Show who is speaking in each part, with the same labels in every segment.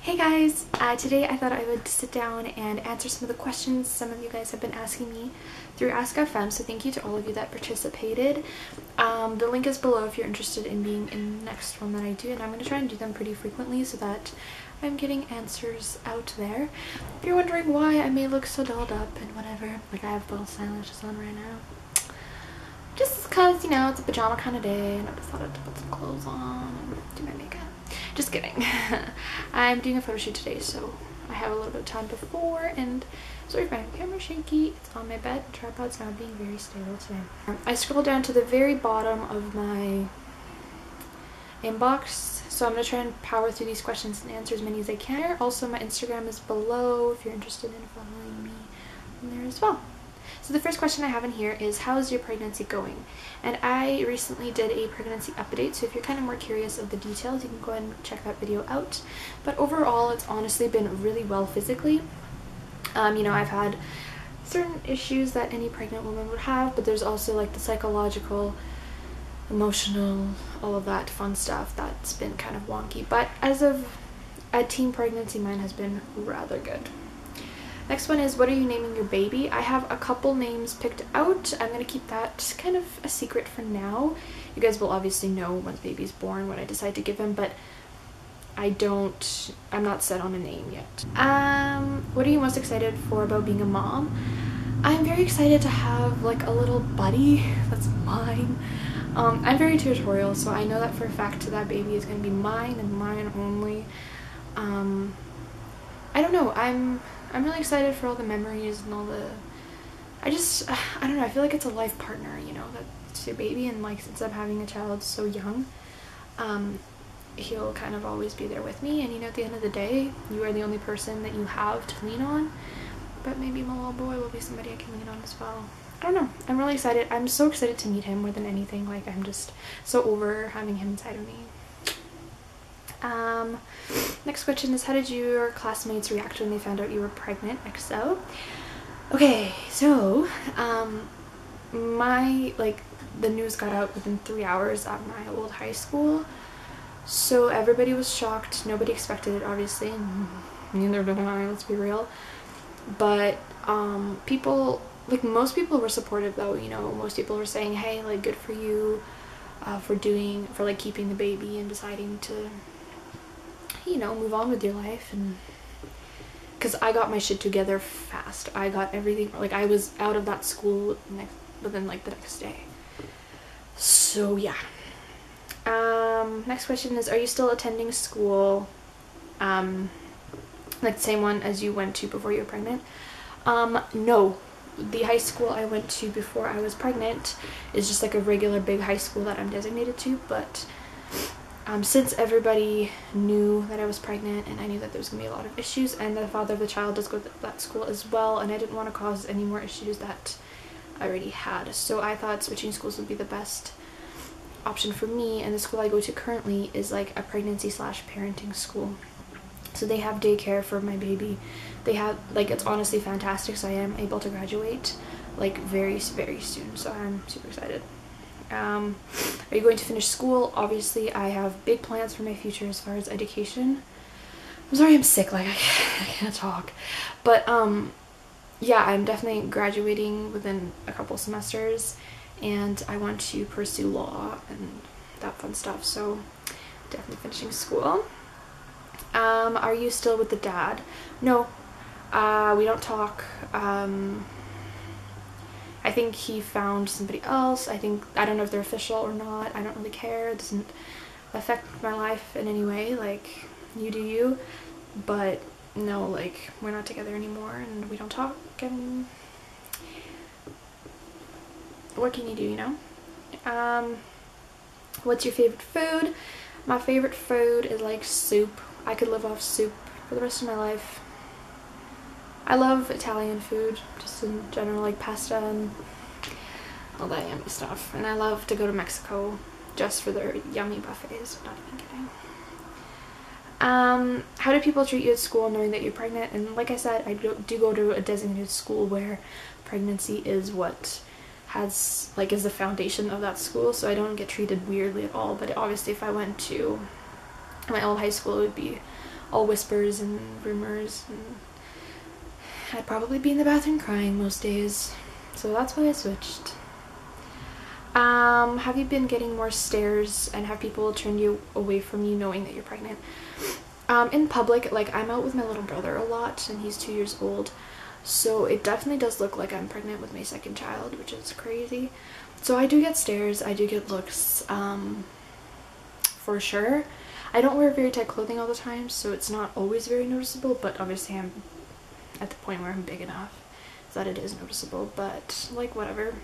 Speaker 1: Hey guys, today I thought I would sit down and answer some of the questions some of you guys have been asking me through Ask FM, so thank you to all of you that participated. The link is below if you're interested in being in the next one that I do, and I'm going to try and do them pretty frequently so that I'm getting answers out there. If you're wondering why I may look so dolled up and whatever, like I have both eyelashes on right now, just because, you know, it's a pajama kind of day and I decided to put some clothes on and do my makeup. Just kidding. I'm doing a photo shoot today, so I have a little bit of time before, and sorry if my camera's shaky. It's on my bed. The tripod's not being very stable today. I scrolled down to the very bottom of my inbox, so I'm going to try and power through these questions and answer as many as I can. Also, my Instagram is below if you're interested in following me on there as well. So the first question I have in here is, how's your pregnancy going? And I recently did a pregnancy update, so if you're kind of more curious of the details, you can go ahead and check that video out. But overall, it's honestly been really well physically. You know, I've had certain issues that any pregnant woman would have, but there's also like the psychological, emotional, all of that fun stuff that's been kind of wonky. But as of a teen pregnancy, mine has been rather good. Next one is, what are you naming your baby? I have a couple names picked out. I'm going to keep that kind of a secret for now. You guys will obviously know when the baby's born what I decide to give him, but I'm not set on a name yet. What are you most excited for about being a mom? I'm very excited to have like a little buddy that's mine. I'm very territorial, so I know that for a fact that baby is going to be mine and mine only. I don't know, I'm really excited for all the memories and all the, I don't know, I feel like it's a life partner, you know, that's your baby, and like since I'm having a child so young, he'll kind of always be there with me, and you know, at the end of the day, you are the only person that you have to lean on, but maybe my little boy will be somebody I can lean on as well. I don't know, I'm really excited. I'm so excited to meet him more than anything. Like, I'm just so over having him inside of me. Next question is, how did your classmates react when they found out you were pregnant? XO. Okay, so the news got out within 3 hours at my old high school, so everybody was shocked. Nobody expected it, obviously, and neither did I, let's be real. But people, like, most people were supportive though, you know. Most people were saying, hey, like, good for you for like keeping the baby and deciding to, you know, move on with your life. And because I got my shit together fast. I got everything, like, I was out of that school within like the next day. So yeah. Next question is, are you still attending school like the same one as you went to before you were pregnant? No. The high school I went to before I was pregnant is just like a regular big high school that I'm designated to, but since everybody knew that I was pregnant and I knew that there was going to be a lot of issues, and the father of the child does go to that school as well, and I didn't want to cause any more issues that I already had, so I thought switching schools would be the best option for me. And the school I go to currently is like a pregnancy / parenting school, so they have daycare for my baby. They have, like, it's honestly fantastic, so I am able to graduate like very, very soon, so I'm super excited. Are you going to finish school? Obviously, I have big plans for my future as far as education. I'm sorry I'm sick, like I can't talk, but yeah, I'm definitely graduating within a couple semesters, and I want to pursue law and that fun stuff, so definitely finishing school. Are you still with the dad? No, we don't talk. I think he found somebody else. I don't know if they're official or not. I don't really care. It doesn't affect my life in any way. Like, you do you. But no, like, we're not together anymore and we don't talk, and what can you do, you know? What's your favorite food? My favorite food is like soup. I could live off soup for the rest of my life. I love Italian food, just in general, like pasta and all that yummy stuff. And I love to go to Mexico just for their yummy buffets. Not even kidding. How do people treat you at school knowing that you're pregnant? And like I said, I do go to a designated school where pregnancy is what is the foundation of that school, so I don't get treated weirdly at all. But obviously if I went to my old high school, it would be all whispers and rumors, and I'd probably be in the bathroom crying most days. So that's why I switched. Have you been getting more stares, and have people turn you away from you knowing that you're pregnant? In public, like I'm out with my little brother a lot and he's 2 years old, so it definitely does look like I'm pregnant with my second child, which is crazy. So I do get stares, I do get looks, for sure. I don't wear very tight clothing all the time, so it's not always very noticeable, but obviously I'm at the point where I'm big enough that it is noticeable, but like whatever.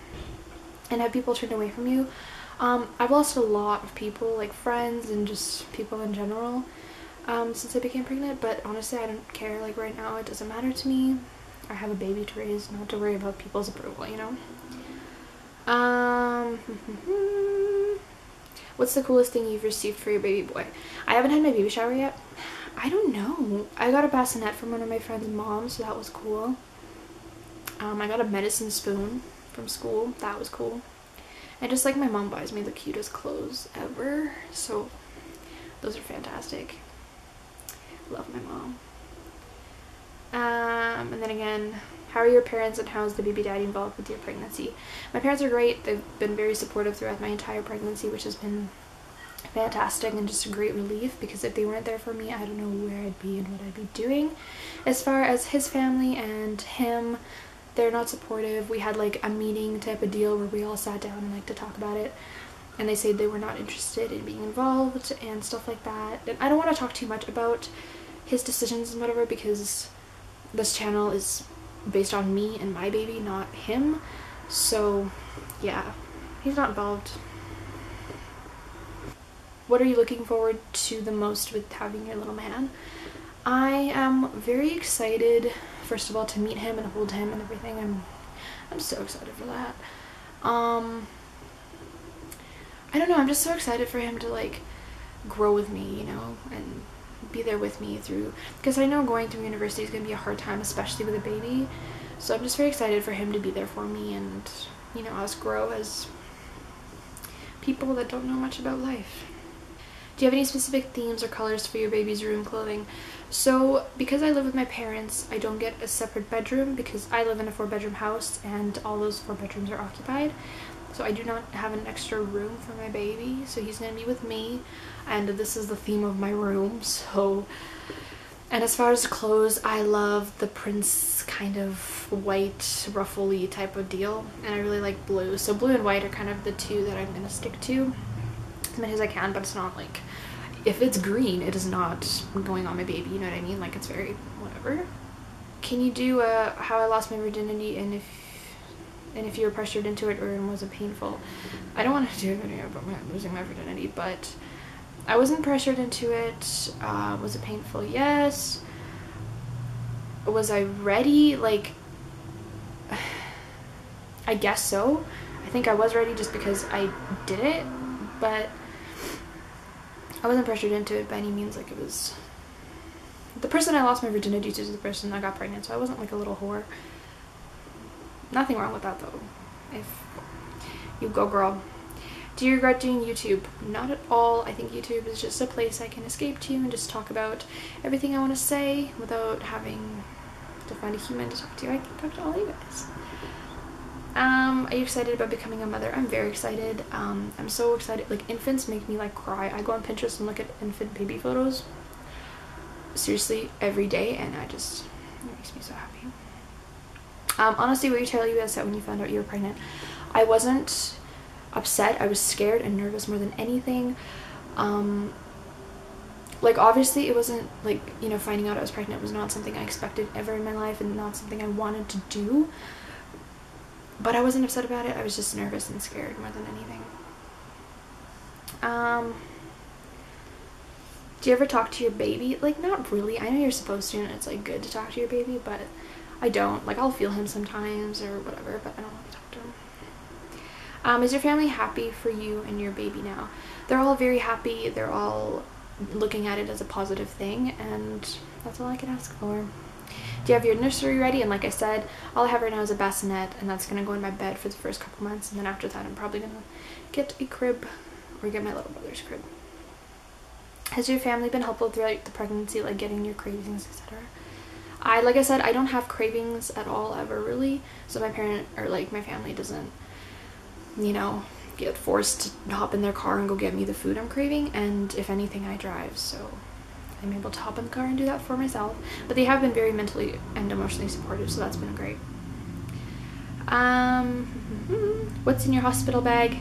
Speaker 1: And have people turned away from you? I've lost a lot of people, like friends and just people in general, since I became pregnant, but honestly I don't care. Like right now it doesn't matter to me. I have a baby to raise, not to worry about people's approval, you know? What's the coolest thing you've received for your baby boy? I haven't had my baby shower yet. I don't know. I got a bassinet from one of my friend's moms, so that was cool. I got a medicine spoon from school. That was cool. And just like my mom buys me the cutest clothes ever, so those are fantastic. Love my mom. And then again, how are your parents and how is the baby daddy involved with your pregnancy? My parents are great. They've been very supportive throughout my entire pregnancy, which has been fantastic and just a great relief, because if they weren't there for me, I don't know where I'd be and what I'd be doing. As far as his family and him, they're not supportive. We had like a meeting type of deal where we all sat down and like to talk about it, and they said they were not interested in being involved and stuff like that. And I don't want to talk too much about his decisions and whatever, because this channel is based on me and my baby, not him. So yeah, he's not involved. What are you looking forward to the most with having your little man? I am very excited, first of all, to meet him and hold him and everything. I'm so excited for that. I don't know, I'm just so excited for him to like grow with me, you know, and be there with me through, because I know going through university is going to be a hard time, especially with a baby. So I'm just very excited for him to be there for me and, you know, us grow as people that don't know much about life. Do you have any specific themes or colors for your baby's room clothing? So because I live with my parents, I don't get a separate bedroom because I live in a 4-bedroom house and all those 4 bedrooms are occupied. So I do not have an extra room for my baby, so he's gonna be with me, and this is the theme of my room. So, and as far as clothes, I love the Prince kind of white ruffly type of deal, and I really like blue. So blue and white are kind of the two that I'm gonna stick to as much as I can, but it's not like, if it's green, it is not going on my baby, you know what I mean? Like, it's very whatever. Can you do how I lost my virginity, and if you were pressured into it, or was it painful? I don't want to do a video about losing my virginity, but I wasn't pressured into it. Was it painful? Yes. Was I ready? Like, I guess so. I think I was ready just because I did it, but I wasn't pressured into it by any means. Like, it was the person I lost my virginity to is the person that got pregnant, so I wasn't like a little whore. Nothing wrong with that though. If you go girl. Do you regret doing YouTube? Not at all. I think YouTube is just a place I can escape to and just talk about everything I want to say without having to find a human to talk to. I can talk to all you guys. Are you excited about becoming a mother? I'm very excited. I'm so excited. Like, infants make me like cry. I go on Pinterest and look at infant baby photos seriously every day, and it makes me so happy. Honestly, were you terribly upset when you found out you were pregnant? I wasn't upset. I was scared and nervous more than anything. Like, obviously it wasn't like, you know, finding out I was pregnant was not something I expected ever in my life and not something I wanted to do, but I wasn't upset about it. I was just nervous and scared more than anything. Do you ever talk to your baby? Like, not really. I know you're supposed to, and it's like good to talk to your baby, but I don't. Like, I'll feel him sometimes or whatever, but I don't want to talk to him. Is your family happy for you and your baby now? They're all very happy. They're all looking at it as a positive thing, and that's all I can ask for. Do you have your nursery ready? And like I said, all I have right now is a bassinet, and that's going to go in my bed for the first couple months, and then after that I'm probably going to get a crib or get my little brother's crib. Has your family been helpful throughout the pregnancy, like getting your cravings, etc.? Like I said, I don't have cravings at all ever really, so my parent or like my family doesn't, you know, get forced to hop in their car and go get me the food I'm craving. And if anything, I drive, so I'm able to hop in the car and do that for myself. But they have been very mentally and emotionally supportive, so that's been great. What's in your hospital bag?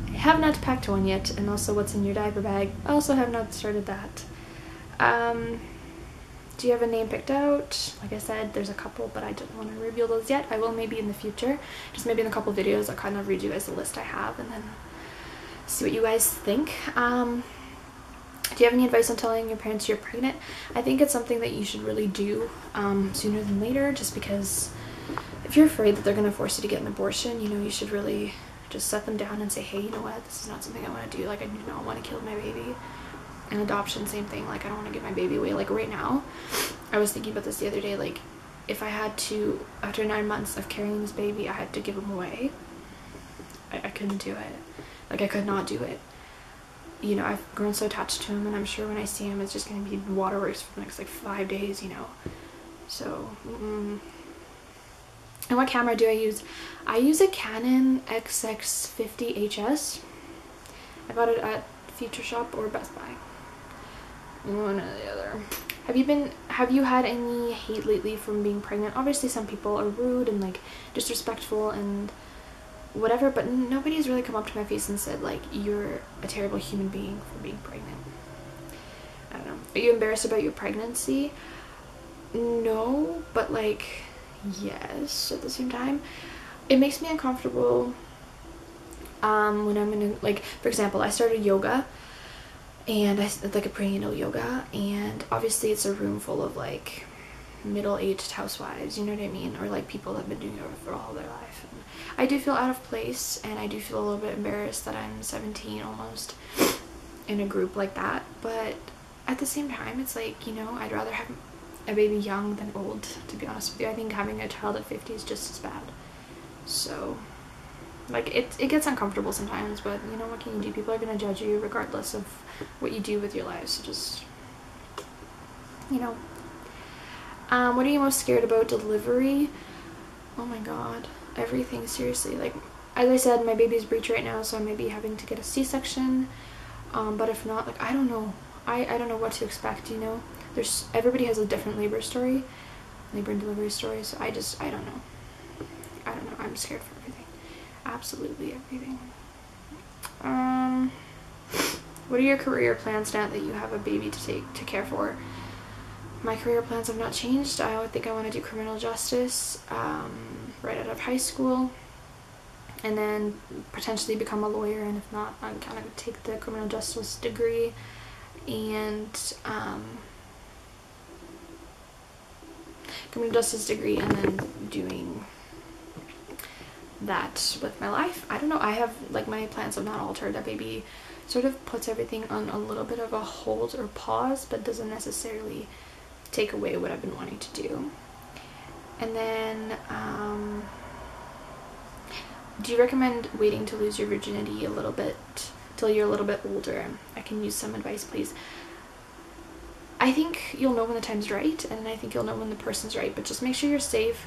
Speaker 1: I have not packed one yet. And also, what's in your diaper bag? I also have not started that. Do you have a name picked out? Like I said, there's a couple, but I don't want to reveal those yet. I will maybe in the future. Just maybe in a couple videos I'll kind of read you guys the list I have and then see what you guys think. Do you have any advice on telling your parents you're pregnant? I think it's something that you should really do sooner than later, just because if you're afraid that they're going to force you to get an abortion, you know, you should really just set them down and say, hey, you know what, this is not something I want to do. Like, I do not want to kill my baby. And adoption, same thing. Like, I don't want to give my baby away. Like, right now, I was thinking about this the other day. Like, if I had to, after 9 months of carrying this baby, I had to give him away, I couldn't do it. Like, I could not do it. You know, I've grown so attached to him, and I'm sure when I see him, it's just going to be waterworks for the next, like, 5 days, you know. So, And what camera do I use? I use a Canon XX50HS. I got it at Future Shop or Best Buy. One or the other. Have you had any hate lately from being pregnant? Obviously some people are rude and like disrespectful and whatever, but nobody's really come up to my face and said like, you're a terrible human being for being pregnant. I don't know. Are you embarrassed about your pregnancy? No, but like, yes, at the same time. It makes me uncomfortable when I'm in a, like, for example, I started yoga, and like a prenatal yoga, and obviously it's a room full of like middle-aged housewives, you know what I mean, or like people that have been doing yoga for all their life. And I do feel out of place, and I do feel a little bit embarrassed that I'm 17 almost in a group like that, but at the same time, it's like, you know, I'd rather have a baby young than old, to be honest with you. I think having a child at 50 is just as bad. So like, it gets uncomfortable sometimes, but you know, what can you do? People are going to judge you regardless of what you do with your life, so just, you know. What are you most scared about? Delivery? Oh my god, everything, seriously. Like, as I said, my baby's breech right now, so I may be having to get a C-section, but if not, like, I don't know. I don't know what to expect, you know. Everybody has a different labor and delivery story, so I don't know. I'm scared for everything. Absolutely everything. What are your career plans now that you have a baby to care for? My career plans have not changed. I would think I want to do criminal justice right out of high school, and then potentially become a lawyer, and if not, I'm kind of take the criminal justice degree and and then doing that with my life. I don't know. I have, like, my plans have not altered. That baby sort of puts everything on a little bit of a hold or pause, but doesn't necessarily take away what I've been wanting to do. And then do you recommend waiting to lose your virginity a little bit till you're a little bit older? I can use some advice, please. I think you'll know when the time's right, and I think you'll know when the person's right, but just make sure you're safe,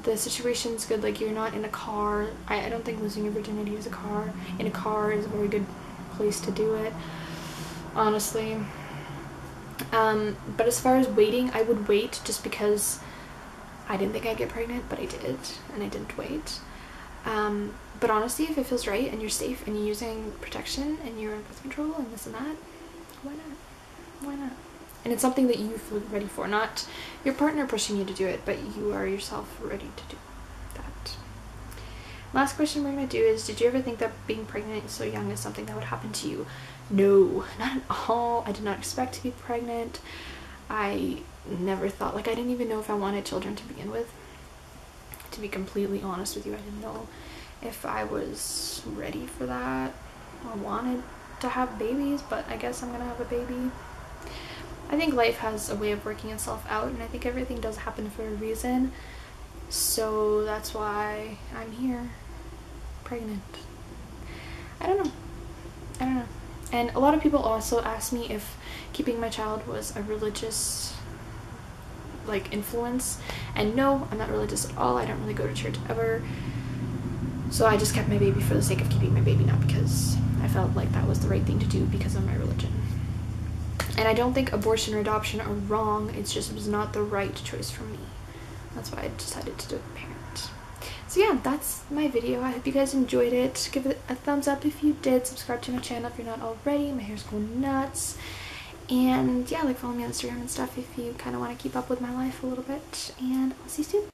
Speaker 1: the situation's good, like you're not in a car. I don't think losing your virginity in a car is a very good place to do it, honestly. But as far as waiting, I would wait just because I didn't think I'd get pregnant, but I did, and I didn't wait. But honestly, if it feels right and you're safe and you're using protection and you're in birth control and this and that, why not? Why not? And it's something that you feel ready for, not your partner pushing you to do it, but you are yourself ready to do that. Last question we're going to do is, did you ever think that being pregnant so young is something that would happen to you? No, not at all. I did not expect to be pregnant. I never thought, like, I didn't even know if I wanted children to begin with. To be completely honest with you, I didn't know if I was ready for that or wanted to have babies, but I guess I'm going to have a baby. I think life has a way of working itself out, and I think everything does happen for a reason. So that's why I'm here, pregnant. I don't know. And a lot of people also ask me if keeping my child was a religious like influence, and no, I'm not religious at all. I don't really go to church ever, so I just kept my baby for the sake of keeping my baby, not because I felt like that was the right thing to do because of my religion. And I don't think abortion or adoption are wrong, it's just it was not the right choice for me. That's why I decided to parent. So yeah, that's my video. I hope you guys enjoyed it. Give it a thumbs up if you did. Subscribe to my channel if you're not already. My hair's going nuts. And yeah, like follow me on Instagram and stuff if you kind of want to keep up with my life a little bit. And I'll see you soon.